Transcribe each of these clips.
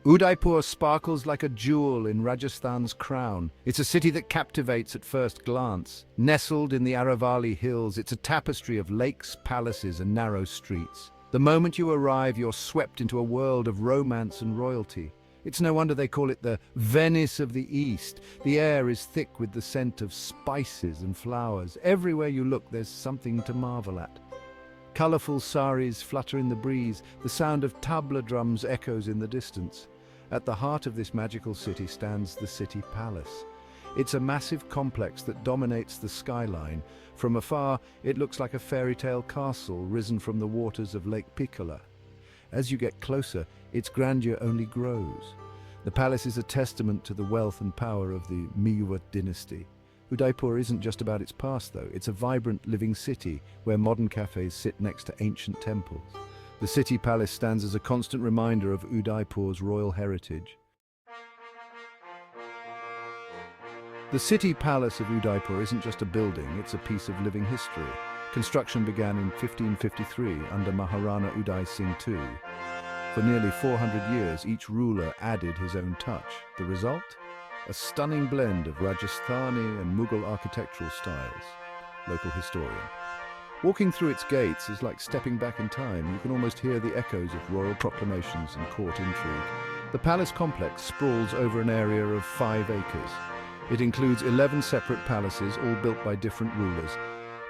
Udaipur sparkles like a jewel in Rajasthan's crown. It's a city that captivates at first glance. Nestled in the Aravalli Hills, it's a tapestry of lakes, palaces, and narrow streets. The moment you arrive, you're swept into a world of romance and royalty. It's no wonder they call it the Venice of the East. The air is thick with the scent of spices and flowers. Everywhere you look, there's something to marvel at. Colourful saris flutter in the breeze. The sound of tabla drums echoes in the distance. At the heart of this magical city stands the City Palace. It's a massive complex that dominates the skyline. From afar, it looks like a fairy tale castle risen from the waters of Lake Pichola. As you get closer, its grandeur only grows. The palace is a testament to the wealth and power of the Mewar dynasty. Udaipur isn't just about its past, though. It's a vibrant, living city where modern cafes sit next to ancient temples. The City Palace stands as a constant reminder of Udaipur's royal heritage. The City Palace of Udaipur isn't just a building, it's a piece of living history. Construction began in 1553 under Maharana Udai Singh II. For nearly 400 years, each ruler added his own touch. The result? A stunning blend of Rajasthani and Mughal architectural styles. Local historian. Walking through its gates is like stepping back in time. You can almost hear the echoes of royal proclamations and court intrigue. The palace complex sprawls over an area of 5 acres. It includes 11 separate palaces, all built by different rulers,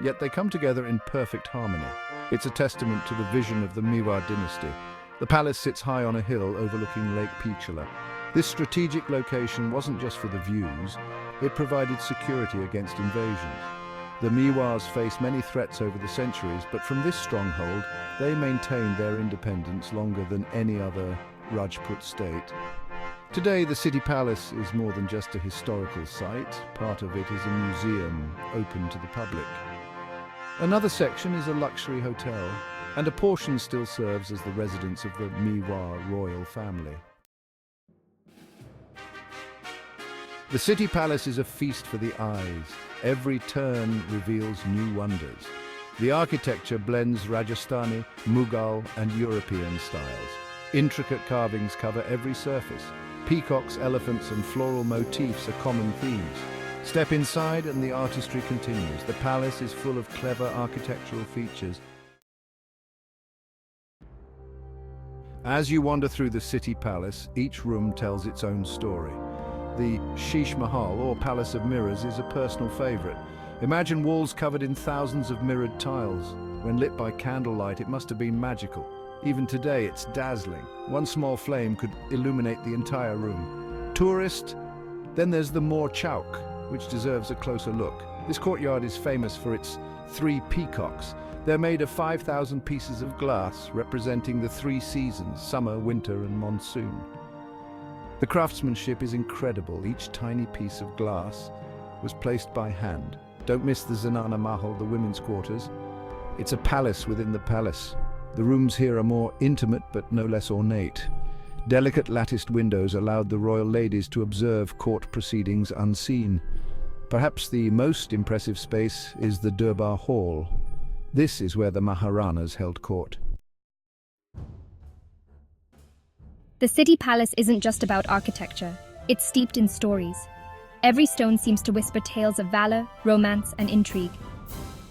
yet they come together in perfect harmony. It's a testament to the vision of the Mewar dynasty. The palace sits high on a hill overlooking Lake Pichola. This strategic location wasn't just for the views, it provided security against invasions. The Mewars faced many threats over the centuries, but from this stronghold, they maintained their independence longer than any other Rajput state. Today, the City Palace is more than just a historical site. Part of it is a museum open to the public. Another section is a luxury hotel, and a portion still serves as the residence of the Mewar royal family. The City Palace is a feast for the eyes. Every turn reveals new wonders. The architecture blends Rajasthani, Mughal, and European styles. Intricate carvings cover every surface. Peacocks, elephants, and floral motifs are common themes. Step inside and the artistry continues. The palace is full of clever architectural features. As you wander through the City Palace, each room tells its own story. The Sheesh Mahal, or Palace of Mirrors, is a personal favorite. Imagine walls covered in thousands of mirrored tiles. When lit by candlelight, it must have been magical. Even today, it's dazzling. One small flame could illuminate the entire room. Tourist, then there's the Moor Chowk, which deserves a closer look. This courtyard is famous for its 3 peacocks. They're made of 5,000 pieces of glass, representing the 3 seasons, summer, winter, and monsoon. The craftsmanship is incredible. Each tiny piece of glass was placed by hand. Don't miss the Zenana Mahal, the women's quarters. It's a palace within the palace. The rooms here are more intimate but no less ornate. Delicate latticed windows allowed the royal ladies to observe court proceedings unseen. Perhaps the most impressive space is the Durbar Hall. This is where the Maharanas held court. The City Palace isn't just about architecture, it's steeped in stories. Every stone seems to whisper tales of valor, romance, and intrigue.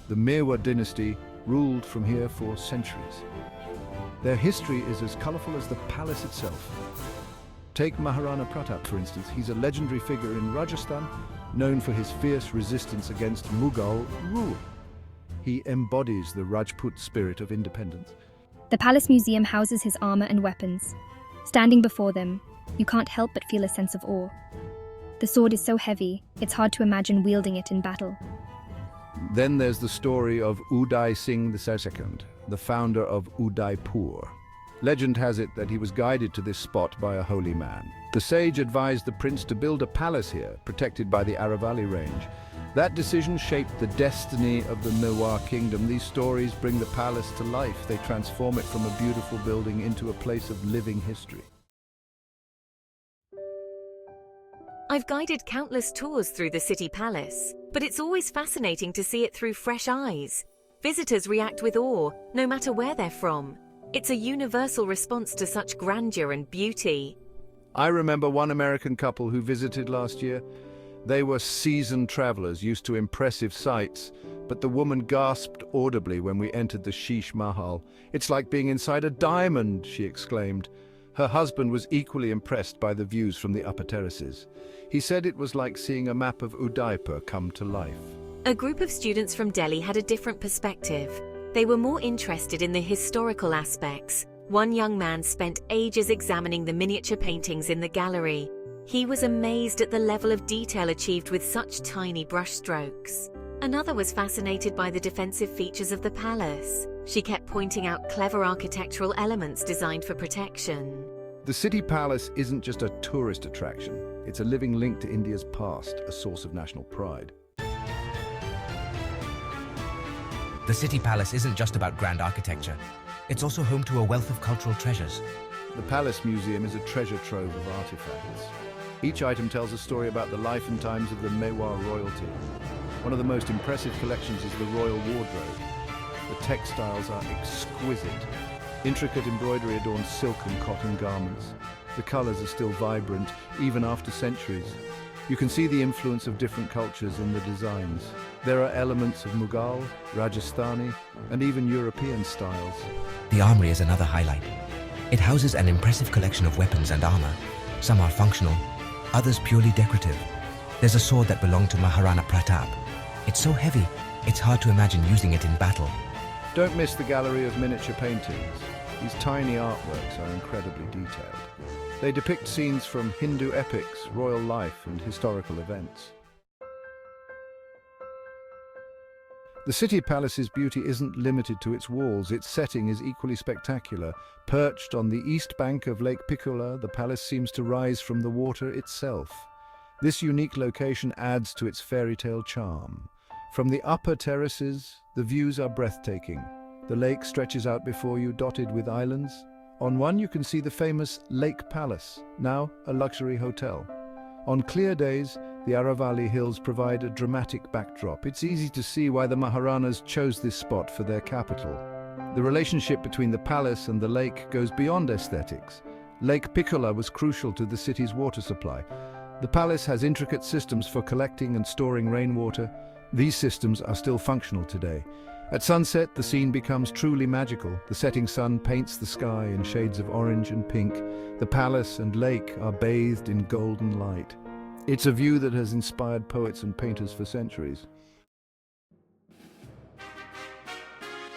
The Mewar dynasty ruled from here for centuries. Their history is as colorful as the palace itself. Take Maharana Pratap, for instance. He's a legendary figure in Rajasthan, known for his fierce resistance against Mughal rule. He embodies the Rajput spirit of independence. The Palace Museum houses his armor and weapons. Standing before them, you can't help but feel a sense of awe. The sword is so heavy, it's hard to imagine wielding it in battle. Then there's the story of Udai Singh II, the founder of Udaipur. Legend has it that he was guided to this spot by a holy man. The sage advised the prince to build a palace here, protected by the Aravalli range. That decision shaped the destiny of the Mewar kingdom. These stories bring the palace to life. They transform it from a beautiful building into a place of living history. I've guided countless tours through the City Palace, but it's always fascinating to see it through fresh eyes. Visitors react with awe, no matter where they're from. It's a universal response to such grandeur and beauty. I remember one American couple who visited last year. They were seasoned travelers used to impressive sights, but the woman gasped audibly when we entered the Sheesh Mahal. "It's like being inside a diamond," she exclaimed. Her husband was equally impressed by the views from the upper terraces. He said it was like seeing a map of Udaipur come to life. A group of students from Delhi had a different perspective. They were more interested in the historical aspects. One young man spent ages examining the miniature paintings in the gallery. He was amazed at the level of detail achieved with such tiny brushstrokes. Another was fascinated by the defensive features of the palace. She kept pointing out clever architectural elements designed for protection. The City Palace isn't just a tourist attraction. It's a living link to India's past, a source of national pride. The City Palace isn't just about grand architecture. It's also home to a wealth of cultural treasures. The Palace Museum is a treasure trove of artifacts. Each item tells a story about the life and times of the Mewar royalty. One of the most impressive collections is the royal wardrobe. The textiles are exquisite. Intricate embroidery adorns silk and cotton garments. The colors are still vibrant, even after centuries. You can see the influence of different cultures in the designs. There are elements of Mughal, Rajasthani, and even European styles. The armory is another highlight. It houses an impressive collection of weapons and armor. Some are functional, others purely decorative. There's a sword that belonged to Maharana Pratap. It's so heavy, it's hard to imagine using it in battle. Don't miss the gallery of miniature paintings. These tiny artworks are incredibly detailed. They depict scenes from Hindu epics, royal life, and historical events. The City Palace's beauty isn't limited to its walls. Its setting is equally spectacular. Perched on the east bank of Lake Pichola, the palace seems to rise from the water itself. This unique location adds to its fairy tale charm. From the upper terraces, the views are breathtaking. The lake stretches out before you, dotted with islands. On one you can see the famous Lake Palace, now a luxury hotel. On clear days, the Aravalli Hills provide a dramatic backdrop. It's easy to see why the Maharanas chose this spot for their capital. The relationship between the palace and the lake goes beyond aesthetics. Lake Pichola was crucial to the city's water supply. The palace has intricate systems for collecting and storing rainwater. These systems are still functional today. At sunset, the scene becomes truly magical. The setting sun paints the sky in shades of orange and pink. The palace and lake are bathed in golden light. It's a view that has inspired poets and painters for centuries.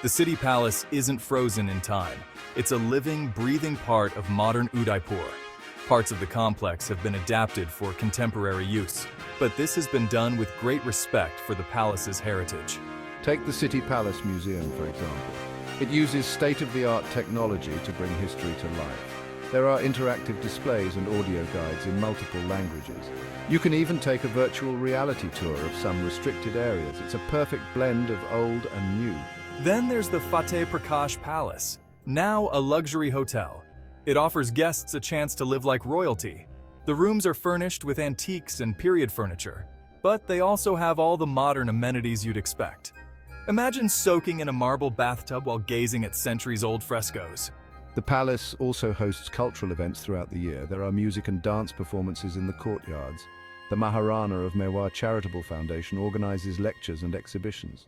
The City Palace isn't frozen in time. It's a living, breathing part of modern Udaipur. Parts of the complex have been adapted for contemporary use, but this has been done with great respect for the palace's heritage. Take the City Palace Museum, for example. It uses state-of-the-art technology to bring history to life. There are interactive displays and audio guides in multiple languages. You can even take a virtual reality tour of some restricted areas. It's a perfect blend of old and new. Then there's the Fateh Prakash Palace, now a luxury hotel. It offers guests a chance to live like royalty. The rooms are furnished with antiques and period furniture, but they also have all the modern amenities you'd expect. Imagine soaking in a marble bathtub while gazing at centuries-old frescoes. The palace also hosts cultural events throughout the year. There are music and dance performances in the courtyards. The Maharana of Mewar Charitable Foundation organizes lectures and exhibitions.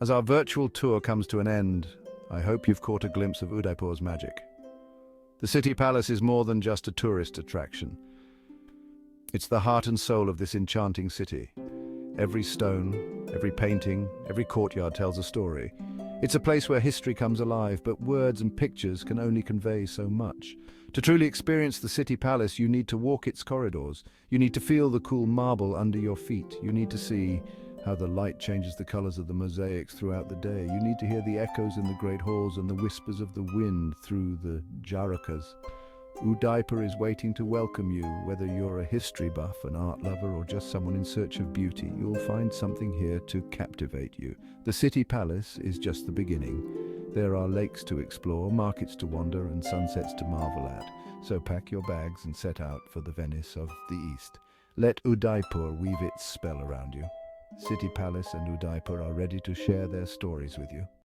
As our virtual tour comes to an end, I hope you've caught a glimpse of Udaipur's magic. The City Palace is more than just a tourist attraction. It's the heart and soul of this enchanting city. Every stone, every painting, every courtyard tells a story. It's a place where history comes alive, but words and pictures can only convey so much. To truly experience the City Palace, you need to walk its corridors. You need to feel the cool marble under your feet. You need to see how the light changes the colors of the mosaics throughout the day. You need to hear the echoes in the great halls and the whispers of the wind through the jarakas. Udaipur is waiting to welcome you. Whether you're a history buff, an art lover, or just someone in search of beauty, you'll find something here to captivate you. The City Palace is just the beginning. There are lakes to explore, markets to wander, and sunsets to marvel at. So pack your bags and set out for the Venice of the East. Let Udaipur weave its spell around you. City Palace and Udaipur are ready to share their stories with you.